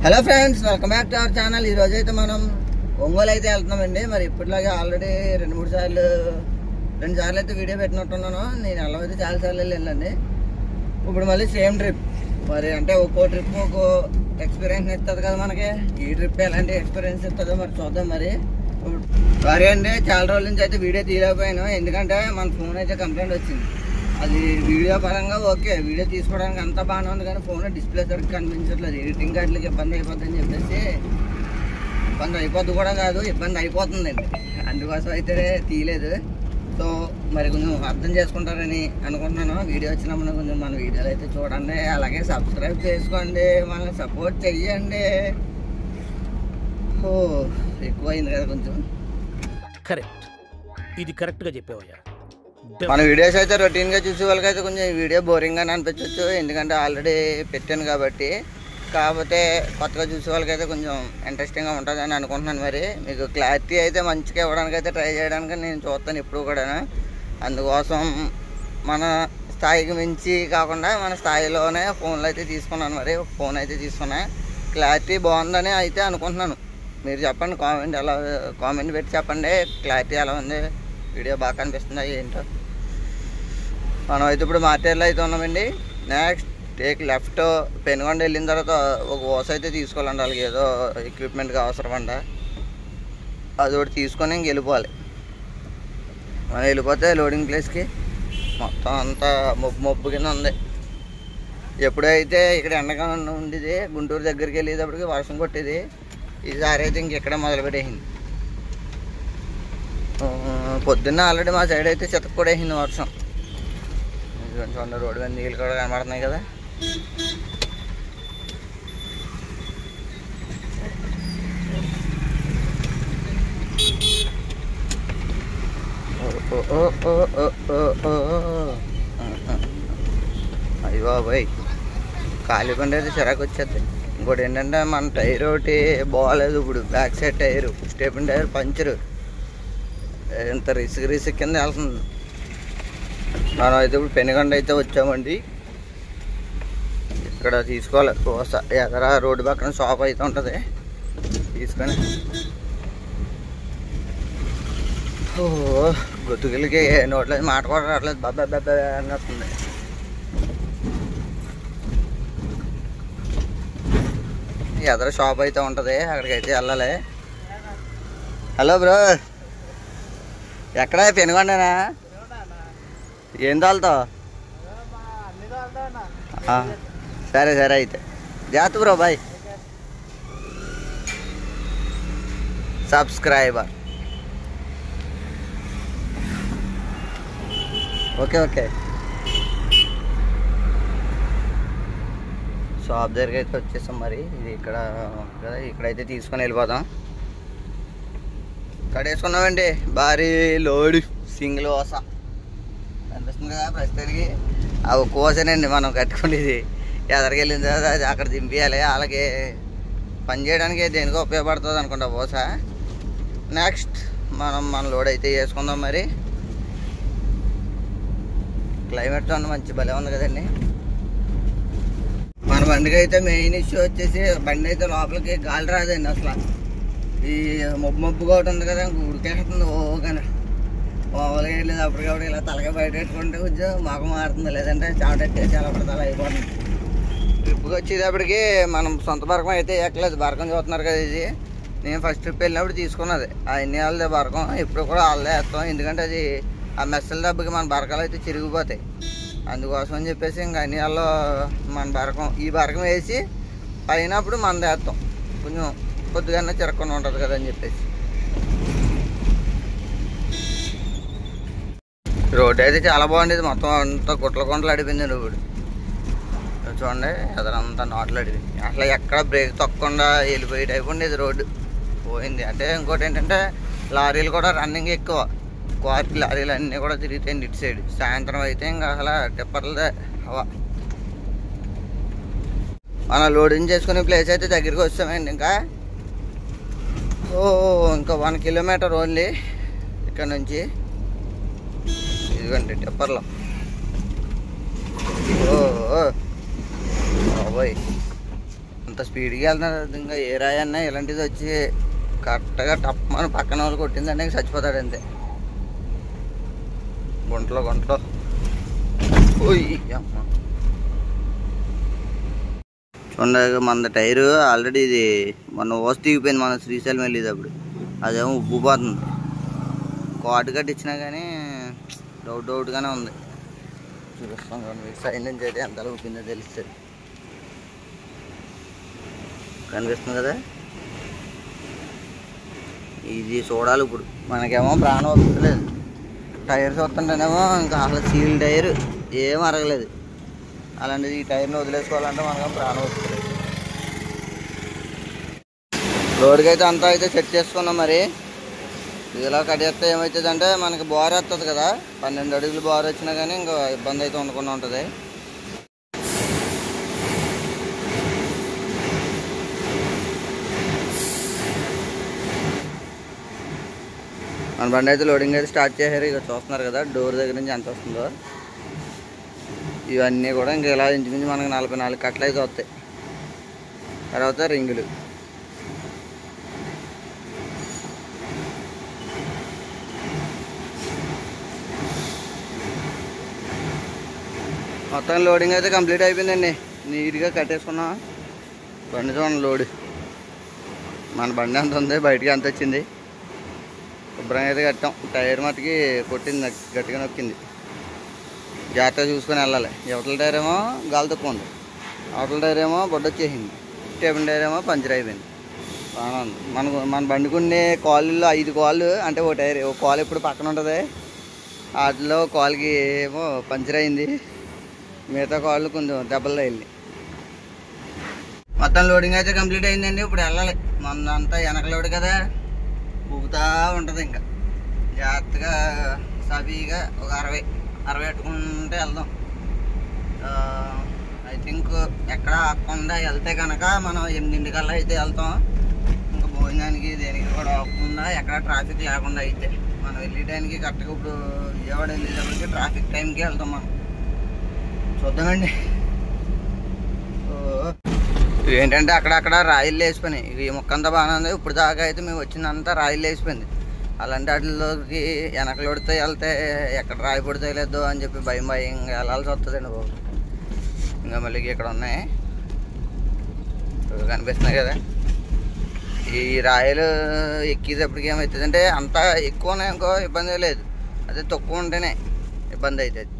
Hello friends, welcome back to our channel. ఈ రోజు అయితే మనం ఒంగోలు అయితే వెళ్తున్నామండి. మరి ఇప్పటిలాగే ఆల్రెడీ రెండు సార్లు అయితే వీడియో పెట్టినట్టున్నాను. నేను ఎలా అయితే చాలాసార్లు వెళ్ళండి. ఇప్పుడు మళ్ళీ సేమ్ ట్రిప్. మరి అంటే ఒక్కో ట్రిప్ ఒక్కో ఎక్స్పీరియన్స్ ఇస్తుంది కదా మనకి. ఈ ట్రిప్ ఎలాంటి ఎక్స్పీరియన్స్ ఇస్తుందో మరి చూద్దాం. మరి సారీ అండి, చాలా రోజుల నుంచి అయితే వీడియో తీయలేకపోయాను. ఎందుకంటే మన ఫోన్ అయితే కంప్లైంట్ వచ్చింది. అది వీడియో పరంగా ఓకే, వీడియో తీసుకోవడానికి అంతా బాగానే ఉంది, కానీ ఫోన్ డిస్ప్లే సరిగ్గా కనిపించట్లేదు. ఎడిటింగ్ వాటికి ఇబ్బంది అయిపోద్ది అని చెప్పేసి, ఇబ్బంది అయిపోద్ది కూడా కాదు, ఇబ్బంది అయిపోతుందండి. అందుకోసం అయితే తీయలేదు. సో మరి కొంచెం అర్థం చేసుకుంటారని అనుకుంటున్నాను. వీడియో వచ్చినప్పుడు కొంచెం మన వీడియోలు అయితే చూడండి, అలాగే సబ్స్క్రైబ్ చేసుకోండి, మనల్ని సపోర్ట్ చెయ్యండి. ఓ ఎక్కువ అయింది కదా కొంచెం. కరెక్ట్, ఇది కరెక్ట్గా చెప్పావయ్యా. మన వీడియోస్ అయితే రొటీన్గా చూసే వాళ్ళకైతే కొంచెం ఈ వీడియో బోరింగ్గానే అనిపించవచ్చు, ఎందుకంటే ఆల్రెడీ పెట్టాను కాబట్టి. కాకపోతే కొత్తగా చూసే వాళ్ళకైతే కొంచెం ఇంట్రెస్టింగ్గా ఉంటుందని అనుకుంటున్నాను. మరి మీకు క్లారిటీ అయితే మంచిగా ఇవ్వడానికి అయితే ట్రై చేయడానికి నేను చూస్తాను ఎప్పుడు కూడా. అందుకోసం మన స్థాయికి మించి కాకుండా మన స్థాయిలోనే ఫోన్లు అయితే తీసుకున్నాను. మరి ఫోన్ అయితే తీసుకున్నా, క్లారిటీ బాగుందని అయితే అనుకుంటున్నాను. మీరు చెప్పండి, కామెంట్ పెట్టి చెప్పండి క్లారిటీ ఎలా ఉంది, వీడియో బాగా కనిపిస్తుందా ఏంటో. మనం అయితే ఇప్పుడు మార్టేర్లో అయితే ఉన్నామండి. Next take left. పెనుగొండ వెళ్ళిన తర్వాత ఒక ఓస అయితే తీసుకోవాలండి, వాళ్ళకి ఏదో ఎక్విప్మెంట్గా అవసరం అంట. అది ఒకటి తీసుకొని ఇంక వెళ్ళిపోవాలి. మనం వెళ్ళిపోతే లోడింగ్ ప్లేస్కి మొత్తం అంతా మబ్బు కింద ఉంది. ఎప్పుడైతే ఇక్కడ ఎండగా ఉండేది, గుంటూరు దగ్గరికి వెళ్ళేటప్పటికి వర్షం కొట్టేది. ఈసారి అయితే ఇంకెక్కడ మొదలుపెట్టేసింది. పొద్దున్న ఆల్రెడీ మా సైడ్ అయితే చెత్త కూడా వేసింది వర్షం. కొంచెం రోడ్డు మీద నీళ్ళు కూడా కనబడుతున్నాయి కదా. అయ్యో బాబాయ్, ఖాళీ పండు అయితే చిరాకు వచ్చేది. ఇంకోటి ఏంటంటే మన టైర్ ఒకటి బాగాలేదు. ఇప్పుడు back side tyre, stepney tyre puncture. ఎంత రిస్క్ కింద వెళ్తుంది. మనం అయితే ఇప్పుడు పెనుగొండ అయితే వచ్చామండి. ఇక్కడ తీసుకోవాలి కోస. ఎదర రోడ్డు పక్కన షాప్ అయితే ఉంటుంది, తీసుకొని. ఓ గొతుకులకి నోట్లో మాట కూడా రావట్లేదు, బాబా బాబా అని వస్తుంది. ఎదర షాప్ అయితే ఉంటుంది, అక్కడికి అయితే వెళ్ళాలి. హలో బ్రో, ఎక్కడ పెనుగొండనా? ఏం తోలుతావు? సరే సరే అయితే జాత్ bro, bye. Subscriber. Okay okay. Shop దగ్గరికి అయితే వచ్చేసాం. మరి ఇది ఇక్కడ కదా, ఇక్కడైతే తీసుకొని వెళ్ళిపోదాం. కడేసుకున్నామండి భారీ లోడ్ సింగిల్ ఓస కనిపిస్తుంది కదా ప్రస్తుతానికి. ఆ ఒక్క ఓసనండి మనం కట్టుకునేది. ఎదరికి వెళ్ళిన తర్వాత అది అక్కడ దింపేయాలి. అలాగే పని చేయడానికి దేనికో ఉపయోగపడుతుంది అనుకుంటా ఓస. నెక్స్ట్ మన లోడ్ అయితే వేసుకుందాం. మరి క్లైమేట్ చూడండి, మంచి భలే ఉంది కదండి. మన బండికి అయితే మెయిన్ ఇష్యూ వచ్చేసి, బండి అయితే లోపలికి గాలి రాదండి అసలు. ఈ మబ్బుగా ఒకటి ఉంది కదా, ఉడికేస్తుంది ఓగానే. మామూలుగా వెళ్ళేది అప్పటికప్పుడు ఇలా తలగా బయట పెట్టుకుంటే కొంచెం మొఖం మారుతుంది, లేదంటే చావటెట్టేసి అలా పడితే అలా అయిపోతుంది. ట్రిప్కి వచ్చేటప్పటికి మనం సొంత బరకం అయితే ఎక్కలేదు. బరకం చూస్తున్నారు కదా, ఇది నేను ఫస్ట్ ట్రిప్ వెళ్ళినప్పుడు తీసుకున్నది. ఆ ఎన్ని వాళ్ళదే బరకం, ఇప్పుడు కూడా వాళ్ళదే వేస్తాం. ఎందుకంటే అది ఆ మెస్సల దెబ్బకి మన బరకాలు అయితే చిరిగిపోతాయి. అందుకోసం అని చెప్పేసి ఇంకా అన్ని వాళ్ళు మన బరకం, ఈ బరకం వేసి పైన అప్పుడు మనది వేస్తాం. కొంచెం కొద్దిగానే చిరక్కుండా ఉంటుంది కదా అని చెప్పేసి. రోడ్డు అయితే చాలా బాగుండేది, మొత్తం అంతా గుంటలు అడిపోయింది. ఇప్పుడు చూడండి, ఎదరంతా నాట్లు అడిపోయింది. అసలు ఎక్కడ బ్రేక్ తొక్కకుండా వెళ్ళిపోయే టైపు ఉండేది రోడ్డు. పోయింది. అంటే ఇంకోటి ఏంటంటే లారీలు కూడా రన్నింగ్ ఎక్కువ, క్వార్కి లారీలు అన్నీ కూడా తిరుగుతాయండి ఇటు సైడ్. సాయంత్రం అయితే ఇంకా అసలు టిప్పర్లదే హవా. మనం లోడింగ్ చేసుకునే ప్లేస్ అయితే దగ్గరికి వస్తామండి. ఇంకా ఇంకా 1 కిలోమీటర్ ఓన్లీ ఇక్కడ నుంచి. ఇదిగోండి టిప్పర్లో. బాబోయ్ అంత స్పీడ్గా వెళ్తున్నారు. ఇంకా ఏ రాయి అన్నా ఇలాంటిది వచ్చి కరెక్ట్గా టప్ మన పక్కన వాళ్ళు కొట్టిందంటే ఇంక చచ్చిపోతాడు అంతే. గుంటలో అమ్మ చూడండి, మన టైరు ఆల్రెడీ ఇది మన ఓస్ తీగిపోయింది. మన శ్రీశైలం వెళ్ళేటప్పుడు అదేమో ఉబ్బుపోతుంది. కాటు కట్టించినా కానీ డౌట్గానే ఉంది. చూపిస్తాం కానీ సైడ్ నుంచి అయితే ఎంతలో ఉప్పిందో తెలుస్తుంది. కనిపిస్తుంది కదా, ఇది చూడాలి ఇప్పుడు. మనకేమో ప్రాణం వస్తలేదు. టైర్ చూస్తుంటేనేమో ఇంకా అసలు సీల్ టైర్ ఏం అరగలేదు. అలాంటిది ఈ టైర్ని వదిలేసుకోవాలంటే మనకేమో ప్రాణం వస్తుంది. రోడ్డుకి అయితే అంతా అయితే సెట్ చేసుకున్నాం. మరి ఇలా కట్టేస్తే ఏమవుతుందంటే మనకి బోర్ వస్తుంది కదా, 12 అడుగులు బోర్ వచ్చినా కానీ ఇంకా ఇబ్బంది అయితే ఉండకుండా ఉంటుంది. మన బండి అయితే లోడింగ్ అయితే స్టార్ట్ చేశారు. ఇక చూస్తున్నారు కదా డోర్ దగ్గర నుంచి ఎంత వస్తుందో. ఇవన్నీ కూడా ఇంకా ఇలా ఇంచుమించు మనకి 44 కట్టలు అయితే వస్తాయి. తర్వాత రింగులు. మొత్తం లోడింగ్ అయితే కంప్లీట్ అయిపోయిందండి. నీట్గా కట్టేసుకున్నాం. బండి చూడండి లోడ్. మన బండి ఎంత ఉంది, బయటికి ఎంత వచ్చింది. శుభ్రంగా అయితే కట్టాం. టైర్ మట్టుకి కొట్టింది, గట్టిగా నొక్కింది. జాగ్రత్తగా చూసుకొని వెళ్ళాలి. యువతల టైర్ ఏమో గాలి తక్కువ ఉంది, అవతల టైర్ ఏమో బొడ్డు వచ్చేసింది, టేబుల్ టైర్ ఏమో పంచర్ అయిపోయింది. బాగా ఉంది. మన బండికి ఉండే కాళ్ళలో 5 కాళ్ళు అంటే ఓ టైర్, ఓ కాలు ఎప్పుడు పక్కన ఉంటుంది. వాటిలో కాలుకి ఏమో పంచర్ అయింది, మిగతా కాళ్ళు కొంచెం దెబ్బలు తగిలింది. మొత్తం లోడింగ్ అయితే కంప్లీట్ అయిందండి. ఇప్పుడు వెళ్ళాలి. అంతా వెనక లోడ్ కదా, ఊగుతూ ఉంటుంది. ఇంకా జాగ్రత్తగా సబీగా ఒక 60 పెట్టుకుంటే వెళ్దాం. ఐ థింక్ ఎక్కడ ఆకుండా వెళ్తే కనుక మనం 8 అయితే వెళ్తాం. ఇంకా భోజనానికి దేనికి కూడా ఆకుండా ఎక్కడ ట్రాఫిక్ లేకుండా అయితే మనం వెళ్ళేటానికి కరెక్ట్గా ఇప్పుడు విజయవాడ వెళ్ళేటప్పటికి ట్రాఫిక్ టైంకి వెళ్తాం మనం. చూద్దామండి. ఏంటంటే అక్కడక్కడ రాయిలు వేసిపోయినాయి. ఈ మొక్కంతా బాగానే ఉంది. ఇప్పుడు దాకా అయితే మేము వచ్చిందంతా రాయిలు వేసిపోయింది. అలాంటి వాటిలోకి వెనకలోడితే వెళ్తే ఎక్కడ రాయి పడితే లేదు అని చెప్పి భయంగా వెళ్ళాల్సి వస్తుందండి బాబు. ఇంకా మళ్ళీ ఇక్కడ ఉన్నాయి కనిపిస్తున్నాయి కదా. ఈ రాయలు ఎక్కేటప్పటికి ఏమవుతుంది అంటే అంత ఎక్కువ ఉన్నాయి ఇంకో ఇబ్బంది లేదు, అదే తక్కువ ఉంటేనే ఇబ్బంది అవుతుంది.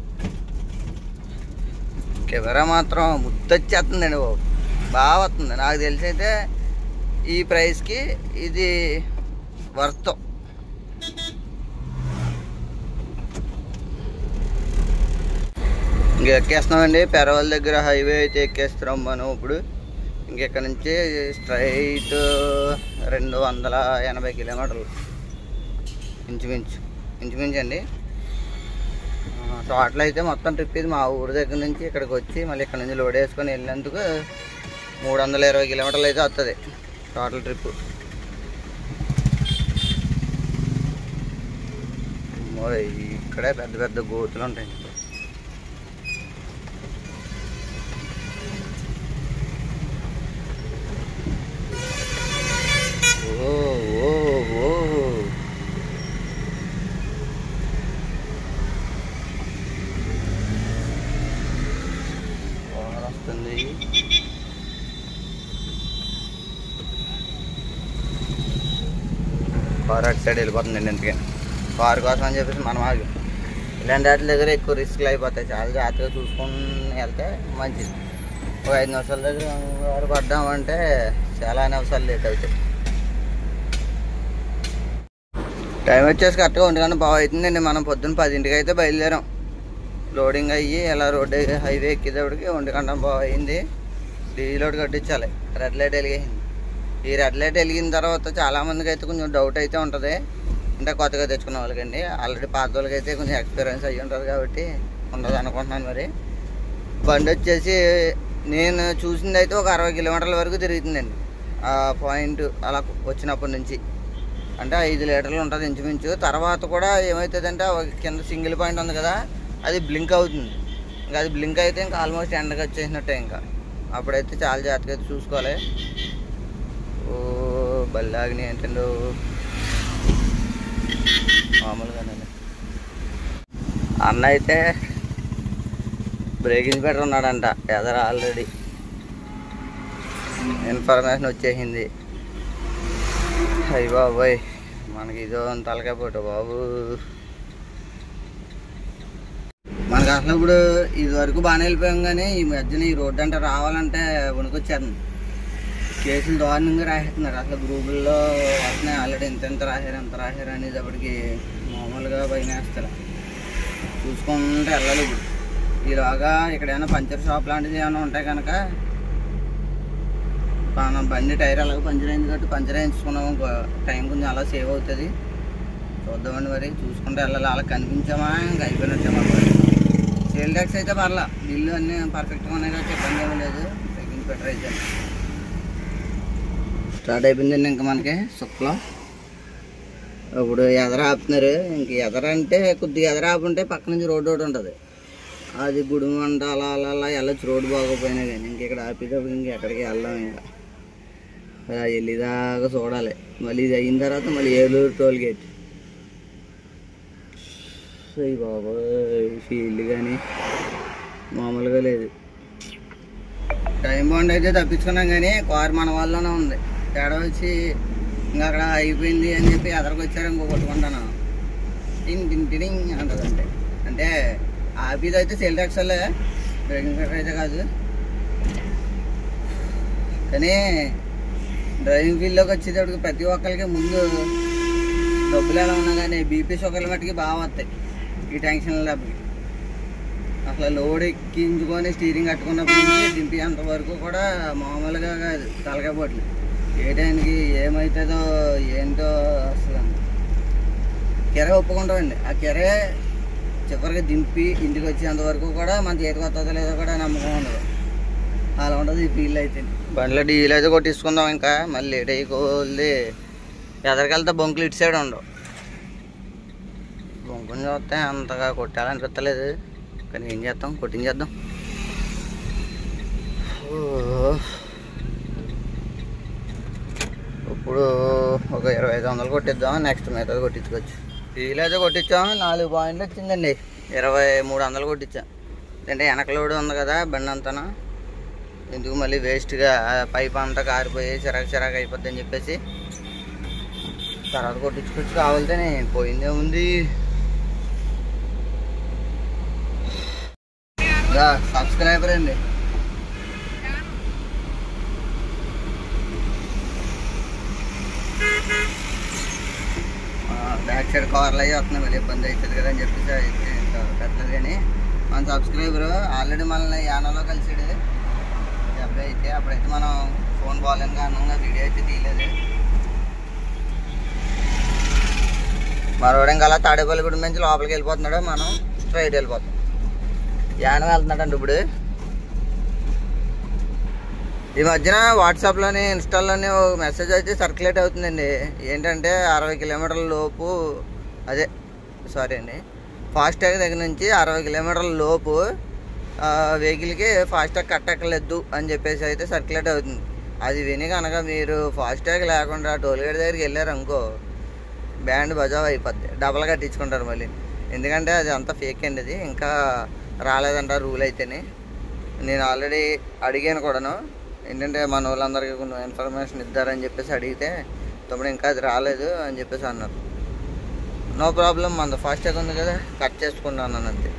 కెమెరా మాత్రం ముద్దొచ్చేస్తుందండి బాబు, బాగా వస్తుంది. నాకు తెలిసి అయితే ఈ ప్రైస్కి ఇది వర్త్. ఇంక ఎక్కేస్తున్నామండి. పెరవల్ దగ్గర హైవే అయితే ఎక్కేస్తున్నాం మనం ఇప్పుడు. ఇంకెక్కడ నుంచి స్ట్రైట్ 280 కిలోమీటర్లు ఇంచుమించు అండి. టోటల్ అయితే మొత్తం ట్రిప్ ఇది మా ఊరి దగ్గర నుంచి ఇక్కడికి వచ్చి మళ్ళీ ఇక్కడ నుంచి లోడ్ వేసుకొని వెళ్ళేందుకు 320 కిలోమీటర్లు అయితే వస్తుంది టోటల్ ట్రిప్. ఇక్కడే పెద్ద పెద్ద గోతులు ఉంటాయి. వస్తుంది. కారు అటు సైడ్ వెళ్ళిపోతుందండి. ఎందుకని కారు కోసం అని చెప్పేసి మనం ఆగి ఇలాంటి వాటి దగ్గర ఎక్కువ రిస్క్లు అయిపోతాయి. చాలా జాగ్రత్తగా చూసుకొని వెళ్తే మంచిది. ఒక 5 నిమిషాల దగ్గర కారు పడ్డామంటే చాలా నిమిషాలు లేట్ అవుతాయి. టైం వచ్చేసి కరెక్ట్గా 1 గంట బాగా అవుతుందండి. మనం పొద్దున్న 10ంటికి అయితే బయలుదేరాం. లోడింగ్ అయ్యి ఇలా రోడ్డు హైవే ఎక్కేటప్పటికి 1 గంట బాగా అయింది. డీలోడ్ కట్టించాలి. రెడ్ లైట్ వెలిగింది. ఈ రెడ్ లైట్ వెలిగిన తర్వాత చాలామందికి అయితే కొంచెం డౌట్ అయితే ఉంటుంది. అంటే కొత్తగా తెచ్చుకున్న వాళ్ళకండి. ఆల్రెడీ పాత వాళ్ళకి అయితే కొంచెం ఎక్స్పీరియన్స్ అయ్యి ఉంటుంది కాబట్టి ఉండదు అనుకుంటున్నాను. మరి బండి వచ్చేసి నేను చూసింది అయితే ఒక 60 కిలోమీటర్ల వరకు తిరుగుతుందండి ఆ పాయింట్ అలా వచ్చినప్పటి నుంచి. అంటే 5 లీటర్లు ఉంటుంది ఇంచుమించు. తర్వాత కూడా ఏమవుతుందంటే కింద సింగిల్ పాయింట్ ఉంది కదా, అది బ్లింక్ అవుతుంది. ఇంకా అది బ్లింక్ అయితే ఇంకా ఆల్మోస్ట్ ఎండకి వచ్చేసినట్టే. ఇంకా అప్పుడైతే చాలా జాగ్రత్తగా చూసుకోవాలి. ఓ బల్లాగిని ఏంటండు మామూలుగానే. అన్న అయితే బ్రేకింగ్ పెట్టర్ ఉన్నాడంట ఎదర, ఆల్రెడీ ఇన్ఫర్మేషన్ వచ్చేసింది. అయ్యి బాబోయ్, మనకి ఇదో తలకాయ పోటు బాబు. మనకు అసలు ఇప్పుడు ఇది వరకు బాగానే వెళ్ళిపోయాం, కానీ ఈ మధ్యన ఈ రోడ్డు అంటే రావాలంటే వణుకొచ్చేస్తుంది. కేసులు దారుణంగా రాసేస్తున్నారు. అసలు గ్రూపుల్లో వస్తున్నాయి ఆల్రెడీ, ఎంత రాశారు అనేటప్పటికి మామూలుగా భయం వేస్తారు. చూసుకుంటే వెళ్ళాలి. ఇప్పుడు ఈలోగా ఇక్కడ ఏమైనా పంచర్ షాప్ లాంటిది ఏమైనా ఉంటాయి కనుక మనం బండి టైర్ అలాగే పంచర్ అయింది కాబట్టి పంచర్ వేయించుకున్నాము, టైం కొంచెం అలా సేవ్ అవుతుంది. చూద్దామండి మరి, చూసుకుంటే వెళ్ళాలి. అలా కనిపించామా ఇంకా అయిపోయినట్టే. మాకు సేల్ ట్యాక్స్ అయితే పర్లా, బిల్లు అన్నీ పర్ఫెక్ట్గా ఉన్నాయి కాబట్టి ఇబ్బంది ఏమీ లేదు. బ్రేకింగ్ పెట్టర్ అయితే స్టార్ట్ అయిపోయిందండి. ఇంకా మనకి సుక్లో ఇప్పుడు ఎదర ఆపుతున్నారు. ఇంక ఎదర అంటే కొద్దిగా ఎదర ఆపుంటే పక్క నుంచి రోడ్డు ఒకటి ఉంటుంది, అది గుడుము అంట అలా అలా అలా వెళ్ళొచ్చు రోడ్డు బాగోపోయినా కానీ. ఇంక ఇక్కడ ఆపేటప్పుడు ఇంకెక్కడికి వెళ్ళాం. ఇంకా వెళ్ళేదాకా చూడాలి. మళ్ళీ ఇది అయిన తర్వాత మళ్ళీ ఏలూరు టోల్ గేట్. అయ్యి బాబోయ్, ఫీల్డ్ కానీ మామూలుగా లేదు. టైం బాండ్ అయితే తప్పించుకున్నాం, కానీ కారు మన వాళ్ళలోనే ఉంది. తేడా వచ్చి ఇంకా అక్కడ అయిపోయింది అని చెప్పి ఎదరికి వచ్చారు ఇంకో కొట్టుకుంటాను టింగ్ అంటదంటే. అంటే ఆపీది అయితే సేల్ ట్యాక్స్ వల్లే, బ్రేకింగ్ పెట్టర్ అయితే కాదు. కానీ డ్రైవింగ్ ఫీల్డ్లోకి వచ్చేటప్పటికి ప్రతి ఒక్కరికి ముందు డబ్బులు ఎలా ఉన్నా కానీ బీపీ షుగర్ల మట్టుకి బాగా వస్తాయి ఈ టెన్షన్ల డబ్బుకి. అసలు లోడ్ ఎక్కించుకొని స్టీరింగ్ కట్టుకున్నప్పటి నుంచి దింపేంత వరకు కూడా మామూలుగా కాదు తలకాయ పోట్లు. ఏ టైంకి ఏమవుతుందో ఏంటో అసలు కెర ఒప్పుకుంటామండి. ఆ కెరే చివరికి దింపి ఇంటికి వచ్చేంత వరకు కూడా మన చేతికి వస్తుందో లేదో కూడా నమ్మకం ఉండదు. అలా ఉంటుంది ఈ ఫీల్ అయితే. బండ్లో డీజిల్ అయితే కొట్టించుకుందాం. ఇంకా మళ్ళీ లేట్ అయిపోద్ది. ఎదరికెళ్తే బొంకులు ఇటు సైడ్ ఉండవు. బొంకుని చూస్తే అంతగా కొట్టాలనిపించలేదు, కానీ ఏం చేద్దాం, కొట్టించేద్దాం. ఇప్పుడు ఒక 2500 కొట్టిద్దాం, నెక్స్ట్ మిగతాది కొట్టించుకోవచ్చు. డీజిల్ అయితే కొట్టించాం, 4 పాయింట్లు వచ్చిందండి. 2300 కొట్టించాం. అంటే వెనకలోడు ఉంది కదా బండి అంతా, ఎందుకు మళ్ళీ వేస్ట్గా పైప్ అంతా కారిపోయి చిరాకు అయిపోద్ది అని చెప్పేసి తర్వాత కొట్టించుకొచ్చి కావాలితేనే పోయిందే ఉంది. సబ్స్క్రైబర్ అండి. బ్యాక్ సైడ్ కార్లు అయ్యి వస్తున్నాయి, మళ్ళీ ఇబ్బంది అవుతుంది కదా అని చెప్పేసి అయితే పెట్టలేదు. కానీ మన సబ్స్క్రైబర్ ఆల్రెడీ మనల్ని యానాలో కలిసాడు అబ్బాయి అయితే. అప్పుడైతే మనం ఫోన్ బాగాలేని కారణంగా వీడియో అయితే తీయలేదు. మరోడు ఇంకా అలా తాడేపల్లిగూడెం నుంచి లోపలికి వెళ్ళిపోతున్నాడు, మనం స్ట్రైట్ వెళ్ళిపోతాం. యానం వెళ్తున్నాడండి ఇప్పుడు. ఈ మధ్యన వాట్సాప్లోని ఇన్స్టాల్లోని ఒక మెసేజ్ అయితే సర్క్యులేట్ అవుతుందండి. ఏంటంటే 60 కిలోమీటర్ల లోపు, అదే సారీ అండి, ఫాస్టాగ్ దగ్గర నుంచి 60 కిలోమీటర్ల లోపు వెహికల్కి ఫాస్టాగ్ కట్టక్కర్లేదు అని చెప్పేసి అయితే సర్క్యులేట్ అవుతుంది. అది విని కనుక మీరు ఫాస్టాగ్ లేకుండా టోల్గేట్ దగ్గరికి వెళ్ళారు అనుకో, బ్యాండ్ బజావ్ అయిపోద్ది, డబల్ కట్టించుకుంటారు మళ్ళీ. ఎందుకంటే అది అంతా ఫేక్ అండి. అది ఇంకా రాలేదంట రూల్ అయితేనే. నేను ఆల్రెడీ అడిగాను కూడాను, ఏంటంటే మన వాళ్ళందరికీ కొంచెం ఇన్ఫర్మేషన్ ఇద్దారని చెప్పేసి అడిగితే, తమ్ముడు ఇంకా అది రాలేదు అని చెప్పేసి అన్నారు. నో ప్రాబ్లం, మన ఫాస్టాగ్ ఉంది కదా కట్ చేసుకున్నాను అంతే.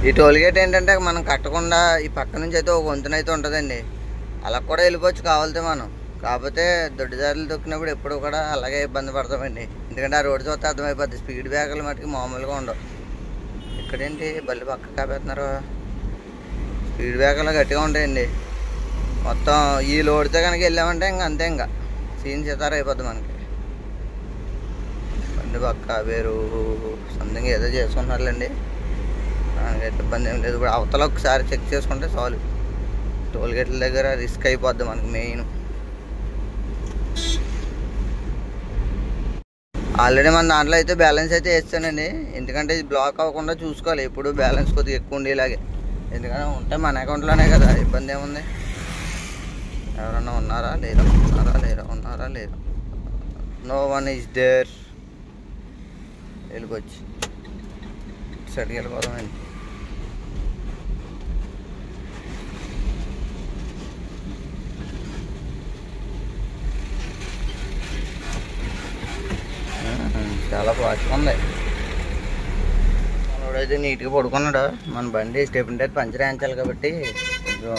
ఈ టోల్గేట్ ఏంటంటే మనం కట్టకుండా ఈ పక్క నుంచి అయితే ఒక వంతున అయితే ఉంటుందండి, అలా కూడా వెళ్ళిపోవచ్చు కావాలితే మనం. కాకపోతే దొడ్డిదారులు తొక్కినప్పుడు ఎప్పుడు కూడా అలాగే ఇబ్బంది పడతామండి. ఎందుకంటే ఆ రోడ్డు చూస్తే అర్థమైపోద్ది, స్పీడ్ బ్రేకర్లు మటుకు మామూలుగా ఉండవు. ఇక్కడేంటి బల్లి పక్క కాపేస్తున్నారు, స్పీడ్ బ్రేకర్లు గట్టిగా ఉంటాయండి. మొత్తం ఈ లోడ్తో కనుక వెళ్ళామంటే ఇంకా అంతే, ఇంకా సీన్ సితార అయిపోద్ది మనకి. బండి పక్క వేరు సంథింగ్ ఏదో చేసుకున్నారులేండి, దానికైతే ఇబ్బంది ఏం లేదు. ఇప్పుడు అవతల ఒకసారి చెక్ చేసుకుంటే చాలు. టోల్గేట్ల దగ్గర రిస్క్ అయిపోద్ది మనకి మెయిన్. ఆల్రెడీ మన దాంట్లో అయితే బ్యాలెన్స్ అయితే వేస్తానండి, ఎందుకంటే ఇది బ్లాక్ అవ్వకుండా చూసుకోవాలి ఎప్పుడు బ్యాలెన్స్ కొద్దిగా ఎక్కువ ఉండేలాగే. ఎందుకంటే ఉంటే మన అకౌంట్లోనే కదా, ఇబ్బంది ఏముంది. ఎవరన్నా ఉన్నారా లేదా, నో వన్ ఈజ్ దేర్. వెళ్ళిపోవచ్చు, సరిగ్గా వెళ్ళిపోదామండి. చాలా ఫాస్ట్గా ఉంది. మనోడైతే నీట్గా పడుకున్నాడు. మన బండి స్టెప్ టైర్ పంచర్ వేయించాలి కాబట్టి కొంచెం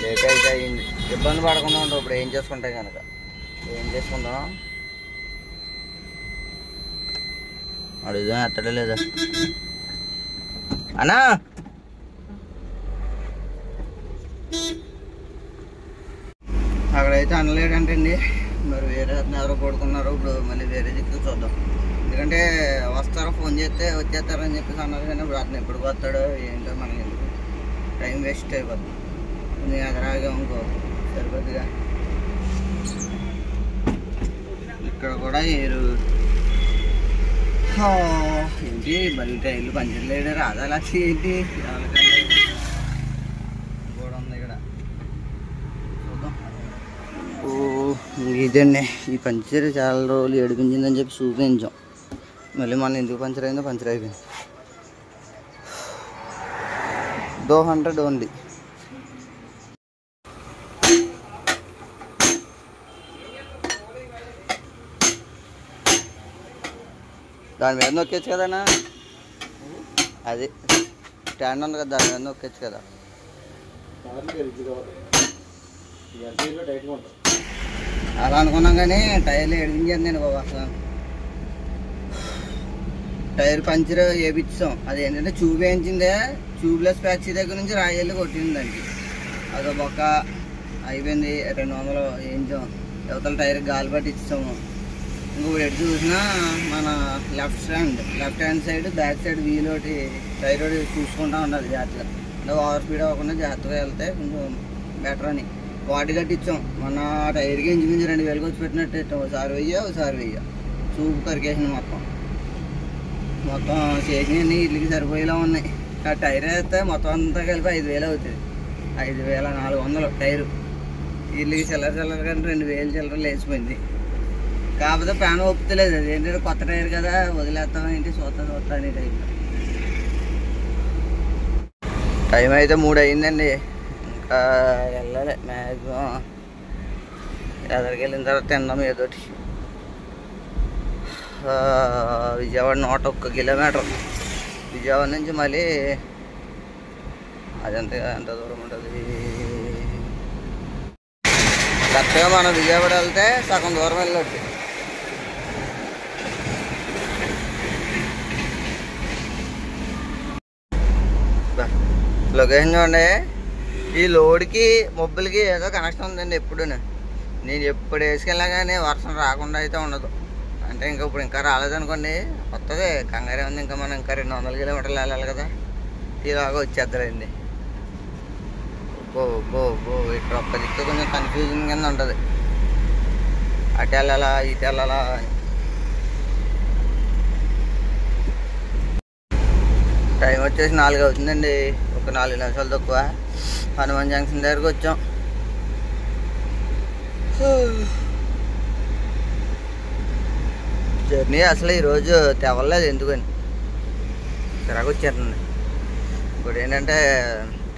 లేట్ అయితే అయింది. ఇబ్బంది పడకుండా ఉంటాం. ఇప్పుడు ఏం చేసుకుంటాయి కనుక ఏం చేసుకుందాం. అడుగుదాం ఎత్తడే లేదా అన్నా. అక్కడైతే అనలేడంటండి. మరి వేరే ఎవరో పడుకున్నారు. ఇప్పుడు మళ్ళీ వేరే దిక్కు చూద్దాం. ఎందుకంటే వస్తారో ఫోన్ చేస్తే వచ్చేస్తారని చెప్పేసి అన్నారు. కానీ ఇప్పుడు అతను ఎప్పుడు వస్తాడో ఏంటో మనకి ఎందుకు, టైం వేస్ట్ అయిపోతుంది. నేను అదరాగా ఇంకో సరిపోద్దిగా. ఇక్కడ కూడా ఏరు ఏంటి బల్లి టైర్లు పంచర్ లేడు రాదా లక్ష ఏంటి కూడా ఉంది ఇక్కడ. ఇదండి ఈ పంచర్ చాలా రోజులు ఏడిపించిందని చెప్పి చూపించాం. మళ్ళీ మనం ఎందుకు పంచర్ అయిందో పంచర్ అయిపోయింది. 200 ఓన్లీ. దాని మీద నొక్కేచ్చు కదన్నా. అది స్టాండ్ ఉంది కదా, దాని మీద నొక్కేచ్చు కదా. అలా అనుకున్నాం కానీ టైర్లు ఎడిపించాను నేను బాబు. అసలు టైర్ పంచర్ వేయించాం. అది ఏంటంటే ట్యూబ్ వేయించిందే, ట్యూబ్లెస్ ఫ్యాక్టరీ దగ్గర నుంచి రాయల్ని కొట్టింది దానికి. అదో బొక్క అయిపోయింది. 200 వేయించాం. యువతల టైర్ గాలి పట్టి ఇచ్చాము. ఇంకొకటి ఎటు చూసినా మన left hand side back side wheel ఒకటి టైర్ ఒకటి చూసుకుంటా ఉండాలి జాగ్రత్తగా. అంటే ఓవర్ స్పీడ్ అవ్వకుండా జాగ్రత్తగా వెళ్తే కొంచెం బెటర్ అని వాటి కట్టించాం. మన టైర్కి ఇంచుమించు 2000 వచ్చి పెట్టినట్టు ఇస్తాం. ఒకసారి వెయ్య చూపు కరికేసిన మొత్తం చేసినవన్నీ ఇట్లకి సరిపోయేలా ఉన్నాయి. ఆ టైర్ వేస్తే మొత్తం అంతా కలిపి 5000 అవుతుంది. 5400 టైరు. వీళ్ళకి చిల్లర కానీ 2000 చిల్లర లేచిపోయింది. కాకపోతే ప్యాన్ ఒప్పుతలేదు. అది ఏంటంటే కొత్త టైర్ కదా, వదిలేస్తాం ఏంటి చూస్తా అనే టైంలో. టైం అయితే 3 అయిందండి. ఇంకా వెళ్ళాలి మ్యాక్సిమం. ఎదరికి వెళ్ళిన తర్వాత తిందాం ఏదోటి. విజయవాడ 101 కిలోమీటర్. విజయవాడ నుంచి మళ్ళీ అదంతే ఎంత దూరం ఉంటుంది. కరెక్ట్గా మనం విజయవాడ వెళ్తే సగం దూరం వెళ్ళొచ్చు. లొకేషన్ చూడండి. ఈ లోడ్కి మొబ్బులకి ఏదో కనెక్షన్ ఉందండి. ఎప్పుడు నేను ఎప్పుడు వేసుకెళ్ళా కానీ వర్షం రాకుండా అయితే ఉండదు. అంటే ఇంకా రాలేదనుకోండి, వస్తుంది. కంగారే ఉంది. ఇంకా మనం ఇంకా 200 కిలోమీటర్లు వెళ్ళాలి కదా. ఇలాగ వచ్చేద్దరండి. ఇక్కడ ఒక్క దిక్కు కొంచెం కన్ఫ్యూజన్ కింద ఉంటుంది. అటు వెళ్ళాలా ఇటు వెళ్ళాలా. టైం వచ్చేసి 4 అవుతుందండి. ఒక 4 నిమిషాలు తక్కువ. హనుమాన్ జంక్షన్ దగ్గరకు వచ్చాం. జర్నీ అసలు ఈరోజు తెవలేదు ఎందుకని చిరాకు వచ్చేస్తుంది. ఇప్పుడు ఏంటంటే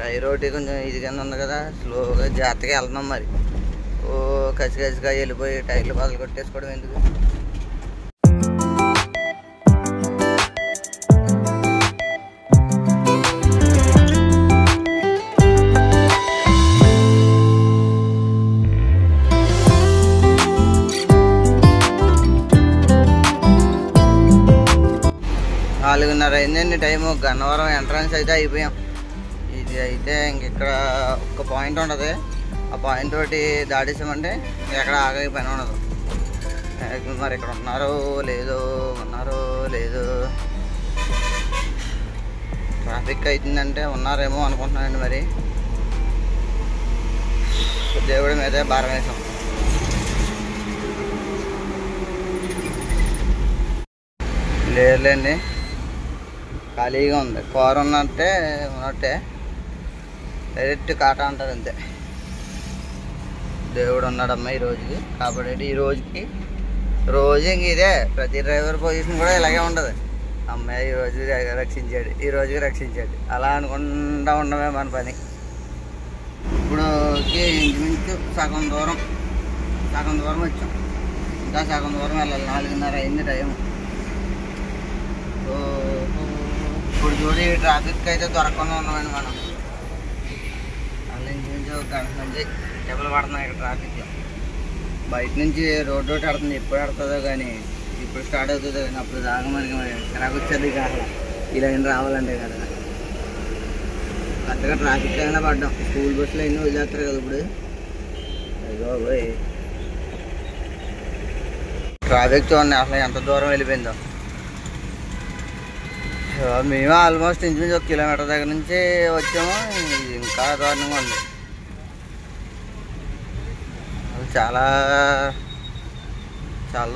టైర్ ఒకటి కొంచెం ఇది కింద ఉంది కదా, స్లోగా జాగ్రత్తగా వెళ్తున్నాం. మరి కసిగా వెళ్ళిపోయి టైర్లు బదులు కొట్టేసుకోవడం ఎందుకు. నాలుగున్నర అయిందండి టైము. గన్నవరం ఎంట్రన్స్ అయితే అయిపోయాం. ఇది అయితే ఇంకెక్కడ ఒక్క పాయింట్ ఉంటుంది. ఆ పాయింట్ ఒకటి దాటేసామంటే ఎక్కడ ఆగే పని ఉండదు. మరి ఇక్కడ ఉన్నారో లేదో ట్రాఫిక్ అవుతుందంటే ఉన్నారేమో అనుకుంటున్నానండి. మరి దేవుడి మీదే భారం వేసాం. లేదులేండి ఖాళీగా ఉంది. కారు ఉన్నట్టే డైరెక్ట్ కాటా అంటారు అంతే. దేవుడు ఉన్నాడమ్మా ఈ రోజుకి. కాబట్టి ఈ రోజుకి రోజు ఇంక ఇదే, ప్రతి డ్రైవర్ పొజిషన్ కూడా ఇలాగే ఉంటుంది. అమ్మాయి ఈ రోజు రక్షించాడు, ఈ రోజుకి రక్షించాడు, అలా అనుకుంటా ఉండమే మన పని. ఇప్పుడు ఇంచుమించు సగం దూరం వచ్చాం. ఇంకా సగం దూరం వెళ్ళాలి. 4:30 అయింది టైం. ఇప్పుడు చూసి ట్రాఫిక్ అయితే దొరకకుండా ఉన్నామండి మనం. అలా ఇంచుమించు ఒక గంట నుంచి దెబ్బలు పడుతున్నాయి ఇక్కడ ట్రాఫిక్లో. బయట నుంచి రోడ్డు ఆడుతుంది, ఎప్పుడు ఆడుతుందో కానీ, ఇప్పుడు స్టార్ట్ అవుతుందో కానీ అప్పుడు దాకా మనకి చిరాకు వచ్చేది కాదు. ఈ లైన్ రావాలంటే కదా. కొత్తగా ట్రాఫిక్ లైన్లో పడ్డాం. స్కూల్ బస్సులో ఎన్నో వదిలేస్తారు కదా ఇప్పుడు. అయ్యో పోయి ట్రాఫిక్ చూడండి అసలు ఎంత దూరం వెళ్ళిపోయిందో. మేము ఆల్మోస్ట్ ఇంచుమించు 1 కిలోమీటర్ దగ్గర నుంచి వచ్చాము. ఇంకా దారుణంగా ఉంది. చాలా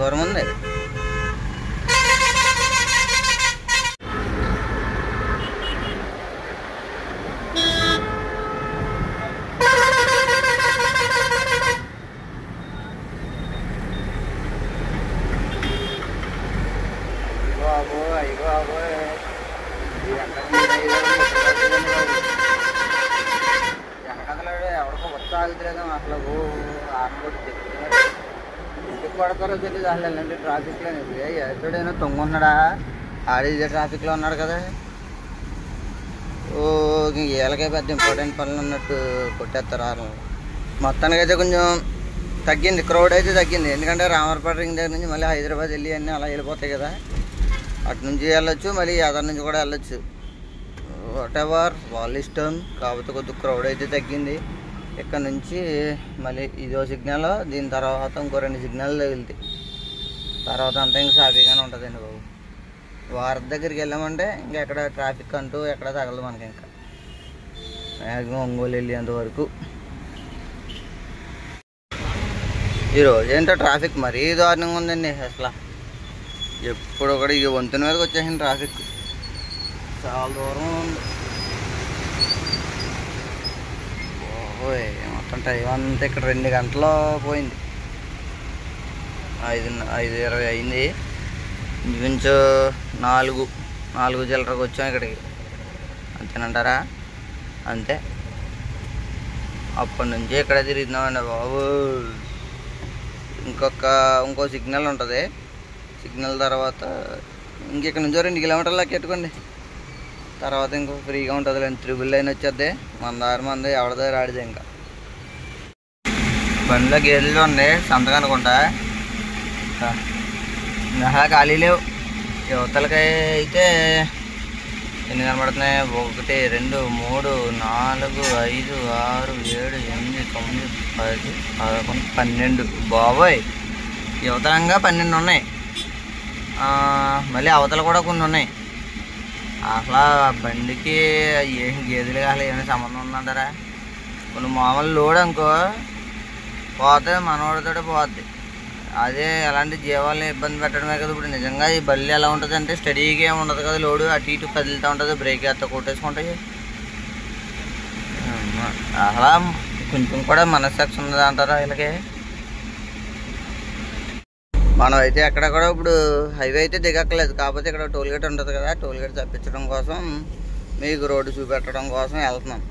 దూరం ఉంది. ఎవరికో వస్తా ఆగుతులేదా అసలు ఆనబడి ఎందుకు పడతారో తెలియదు అసలు. ఎలాంటి ట్రాఫిక్లో ఎక్కడైనా తొంగున్నాడా, ఆడిదే ట్రాఫిక్లో ఉన్నాడు కదా. వీళ్ళకే పెద్ద ఇంపార్టెంట్ పనులు ఉన్నట్టు కొట్టేస్తారు ఆరు. మొత్తానికి అయితే కొంచెం తగ్గింది, క్రౌడ్ అయితే తగ్గింది. ఎందుకంటే రామర్పేట రింగ్ దగ్గర నుంచి మళ్ళీ హైదరాబాద్ వెళ్ళి అన్నీ అలా వెళ్ళిపోతాయి కదా. అటు నుంచి వెళ్ళొచ్చు, మళ్ళీ యాదర్ నుంచి కూడా వెళ్ళొచ్చు. వాట్ ఎవర్ వాళ్ళ ఇష్టం. కాకపోతే కొద్దిగా క్రౌడ్ అయితే తగ్గింది. ఇక్కడ నుంచి మళ్ళీ ఇదో సిగ్నల్, దీని తర్వాత ఇంకో 2 సిగ్నల్ తగిలితాయి. తర్వాత అంతా ఇంకా సాఫీగానే ఉంటుందండి బాబు. వారి దగ్గరికి వెళ్ళామంటే ఇంకా ఎక్కడ ట్రాఫిక్ అంటూ ఎక్కడ తగలదు మనకి. ఇంకా మ్యాక్సిమం ఒంగోలు వెళ్ళేంత వరకు. ఈరోజు ఏంటో ట్రాఫిక్ మరీ దారుణంగా ఉందండి అసలు. ఎప్పుడు ఒకటి ఈ వంతున మీదకి వచ్చేసింది ట్రాఫిక్. చాలా దూరం ఉంది. ఓహోయ్ మొత్తం టైం అంతా ఇక్కడ 2 గంటలు పోయింది. 5:20 అయింది. ఇంచుమించు 4 చిల్లరకు వచ్చాం ఇక్కడికి. అంతేనంటారా? అంతే. అప్పటి నుంచి ఇక్కడ తిరుగుతున్నామండి బాబు. ఇంకో సిగ్నల్ ఉంటుంది. సిగ్నల్ తర్వాత ఇంకెక్కడ నుంచో 2 కిలోమీటర్లు ఎట్టుకోండి. తర్వాత ఇంకో ఫ్రీగా ఉంటుంది. 3 లైన్ వచ్చేద్ది. మన దారి మంది ఎవరి దగ్గర ఆడితే ఇంకా. బండిలో గేదెలు ఉంది సంతగా అనుకుంటా. ఇంకా ఖాళీ లేవు. యువతలకి అయితే ఎన్ని కనబడుతున్నాయి? 1 2 3 4 5 6 7 8 9 10 11 12. బాబోయ్ యువతలంగా 12 ఉన్నాయి. మళ్ళీ అవతల కూడా కొన్ని ఉన్నాయి. అసలు బండికి ఏం గేదెలు కాదు ఏమైనా సంబంధం ఉందంటారా? కొన్ని మామూలు లోడ్ అనుకో పోతే మనోడితో పోద్ది. అదే ఎలాంటి జీవాలని ఇబ్బంది పెట్టడమే కదా. ఇప్పుడు నిజంగా ఈ బల్లి ఎలా ఉంటుంది అంటే స్టడీగా ఏమి ఉండదు కదా. లోడు అటు ఇటు కదులుతూ ఉంటుంది. బ్రేక్ వేస్తా కొట్టేసుకుంటాయి. అలా కొంచెం కూడా మనస్సాక్షి ఉన్నది అంటారా వీళ్ళకి? మనం అయితే ఎక్కడ కూడా ఇప్పుడు హైవే అయితే దిగక్కలేదు. కాకపోతే ఇక్కడ టోల్గేట్ ఉంటుంది కదా. టోల్గేట్ తప్పించడం కోసం మీకు రోడ్డు చూపెట్టడం కోసం వెళ్తున్నాం.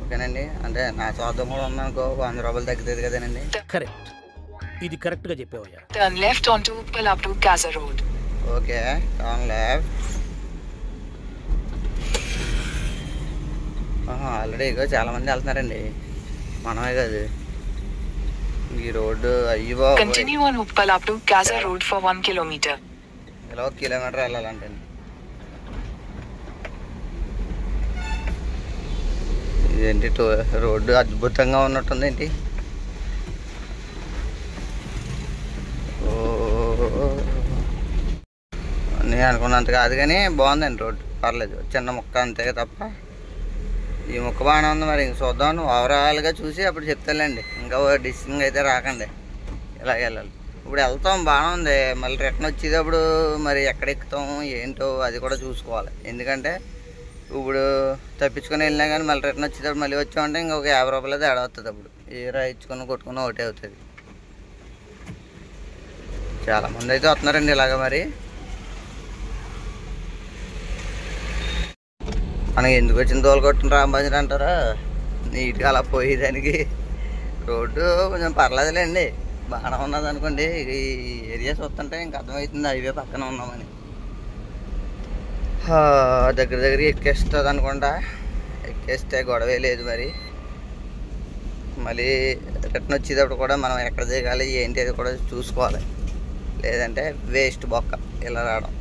ఓకేనండి. అంటే నా స్వార్థం కూడా ఉందనుకో, 100 రూపాయలు తగ్గుతుంది కదేనండి. కరెక్ట్. ఇది కరెక్ట్గా చెప్పావయ్యా. Turn left onto Palaptu Casa Road. Okay turn left. Already ఇగో చాలామంది వెళ్తున్నారండి. మనమే కాదు ఈ రోడ్డు. అయ్యో Continue on Uppalaptu Casa Road for 1 kilometer. ఇలా 1 కిలోమీటర్ వెళ్ళాలంటే ఇదేంటి రోడ్డు అద్భుతంగా ఉన్నట్టుంది ఏంటి. నేను అనుకున్నంత కాదు కానీ బాగుందండి రోడ్డు. పర్లేదు, చిన్న ముక్క అంతే తప్ప. ఈ ముక్క బాగానే ఉంది. మరి ఇంక చూద్దాం. ఓవరాల్గా చూసి అప్పుడు చెప్తానులేండి. ఇంకా డిసిషన్ అయితే రాకండి. ఇలాగ వెళ్ళాలి. ఇప్పుడు వెళ్తాం బాగానే ఉంది, మళ్ళీ రిటర్న్ వచ్చేటప్పుడు మరి ఎక్కడ ఎక్కుతాం ఏంటో అది కూడా చూసుకోవాలి. ఎందుకంటే ఇప్పుడు తప్పించుకొని వెళ్ళినా కానీ మళ్ళీ రిటర్న్ వచ్చేటప్పుడు మళ్ళీ వచ్చామంటే ఇంకొక 50 రూపాయలు తేడా వస్తుంది. అప్పుడు ఏరా ఇచ్చుకొని కొట్టుకుని ఒకటే అవుతుంది. చాలామంది అయితే వస్తున్నారండి ఇలాగ. మరి మనకి ఎందుకు వచ్చిన తోలు కొట్టిన రాంబాజీ అంటారా, నీట్గా అలా పోయేదానికి రోడ్డు కొంచెం పర్లేదులేండి, బాగానే ఉన్నది అనుకోండి. ఈ ఏరియా చూస్తుంటే ఇంక అర్థమవుతుంది హైవే పక్కన ఉన్నామని. దగ్గర ఎక్కేస్తుంది అనుకుంటా, ఎక్కేస్తే గొడవే లేదు. మరి మళ్ళీ రిటర్న్ వచ్చేటప్పుడు కూడా మనం ఎక్కడ దిగాలి ఏంటి అది కూడా చూసుకోవాలి, లేదంటే వేస్ట్ బొక్క ఇలా రావడం.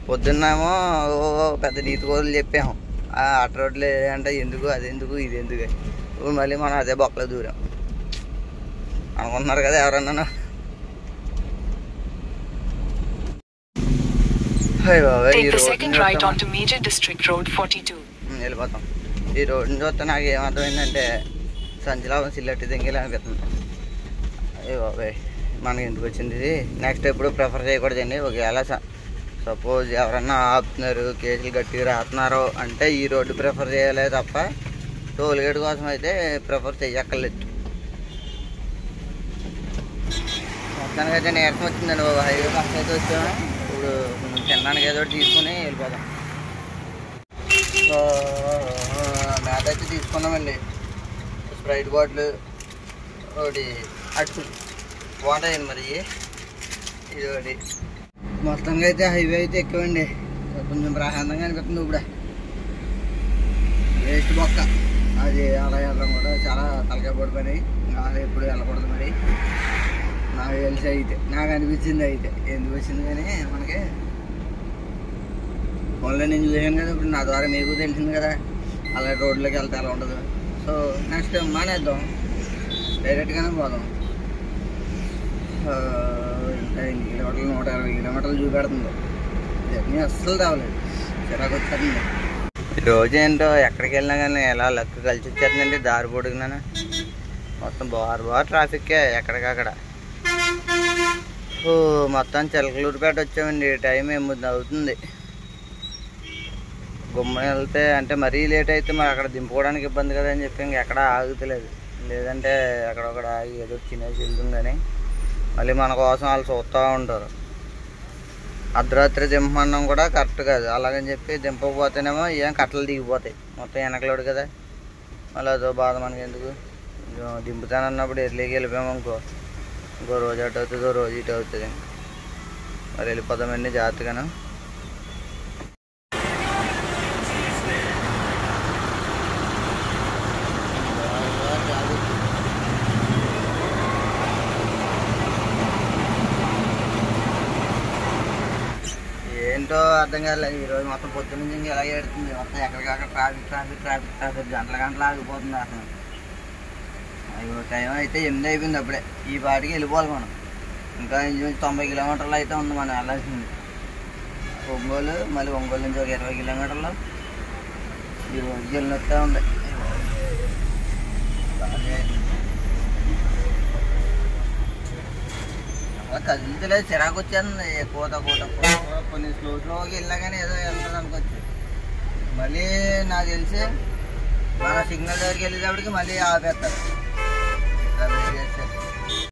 పొద్దున్నేమో పెద్ద నీతి కోదులు చెప్పాము, అటు రోడ్లు అంటే ఎందుకు అది ఎందుకు ఇది ఎందుకు, ఇప్పుడు మళ్ళీ మనం అదే బొక్కలో దూరాం అనుకుంటున్నారు కదా ఎవరన్నా. వెళ్ళిపోతాం. ఈ రోడ్డుని చూస్తే నాకు ఏమర్థమైందంటే సంచలాభం సిల్లెట్టి దింగిలా అనిపిస్తుంది. అయ్యో బాబాయ్ మనకి ఎందుకు వచ్చింది ఇది, నెక్స్ట్ ఎప్పుడు ప్రిఫర్ చేయకూడదండి. ఒకవేళ సపోజ్ ఎవరన్నా ఆపుతున్నారు, కేసులు గట్టిగా రాస్తున్నారు అంటే ఈ రోడ్డు ప్రిఫర్ చేయాలి తప్ప టోల్గేట్ కోసం అయితే ప్రిఫర్ చేయక్కర్లేదు. మొత్తానికి అయితే నీరసం వచ్చిందండి బాబు, హైవే పక్కన అయితే వచ్చాము. ఇప్పుడు కొంచెం తినడానికి ఏదో తీసుకుని వెళ్ళిపోదాం. మేత అయితే తీసుకున్నామండి, స్ప్రైట్ బాటిల్ ఒకటి, అటు వాటర్ అయింది మరి ఇది ఒకటి. మొత్తంగా అయితే హైవే అయితే ఎక్కువండి, కొంచెం ప్రశాంతంగా అనిపిస్తుంది. ఇప్పుడు వేస్ట్ బొక్క అది అలా వెళ్ళడం కూడా చాలా తలకాయ పడిపోయినాయి. అది ఎప్పుడు వెళ్ళకూడదు మరి నాకు తెలిసి అయితే, నాకు అనిపించింది అయితే. ఎందుకు వచ్చింది కానీ మనకి ఓన్లీ నేను చూసాను కదా, ఇప్పుడు నా ద్వారా మీకు తెలిసింది కదా అలా రోడ్లోకి వెళ్తే అలా ఉండదు. సో నెక్స్ట్ టైం మానేద్దాం, డైరెక్ట్గానే పోదాం. ఇంకా 8 కిలోమీటర్లు 120 కిలోమీటర్లు చూపెడుతుంది, జర్నీ అస్సలు రావలేదు, చిరాకు వచ్చేస్తుంది. ఈరోజు ఏంటో ఎక్కడికి వెళ్ళినా కానీ ఎలా లక్ కలిసి వచ్చేస్తుందండి. దారి పొడుగునా మొత్తం బాగా ట్రాఫిక్కే ఎక్కడికక్కడ. మొత్తం చిలకలూరుపేట వచ్చామండి, టైం 8 అవుతుంది. గుమ్మ వెళ్తే అంటే మరీ లేట్ అయితే మరి అక్కడ దింపుకోవడానికి ఇబ్బంది కదా అని చెప్పి ఇంకెక్కడ ఆగుతలేదు, లేదంటే అక్కడొక్కడ ఆగి ఏదో తినేసి వెళ్తుంది. కానీ మళ్ళీ మన కోసం వాళ్ళు చూస్తూ ఉంటారు. అర్ధరాత్రి దింపమన్నాం కూడా కరెక్ట్ కాదు, అలాగని చెప్పి దింపకపోతేనేమో ఏం కట్టలు దిగిపోతాయి, మొత్తం వెనకలోడు కదా, మళ్ళీ అదో బాధ మనకి ఎందుకు. దింపుతానన్నప్పుడు ఎర్లీకి వెళ్ళిపోయాము ఇంకో రోజు అటు అవుతుంది, రోజు ఇటు అవుతుంది. మరి వెళ్ళిపోదామండి జాగ్రత్తగాను. ఏంటో అర్థం కాలేదు ఈరోజు మొత్తం పొద్దున్న నుంచి ఇంకా ఎలాగే ఎడుతుంది. మొత్తం ఎక్కడికక్కడ ట్రాఫిక్ గంటలు ఆగిపోతుంది అసలు. అయ్యో టైం అయితే 8 అయిపోయింది అప్పుడే. ఈ పాటికి వెళ్ళిపోవాలి మనం, ఇంకా 90 కిలోమీటర్లు అయితే ఉంది మనం వెళ్ళాల్సింది. ఒంగోలు, మళ్ళీ ఒంగోలు నుంచి ఒక 20 కిలోమీటర్లు ఈ రోజుకి వెళ్ళినట్టే ఉంది. కదిలితలేదు, చిరాకు వచ్చేస్తుంది. కోత కొన్ని స్లోకి వెళ్ళినా కానీ ఏదో వెళ్తుంది అనుకోవచ్చు. మళ్ళీ నాకు తెలిసి మన సిగ్నల్ దగ్గరికి వెళ్ళేటప్పటికి మళ్ళీ ఆపేస్తారు.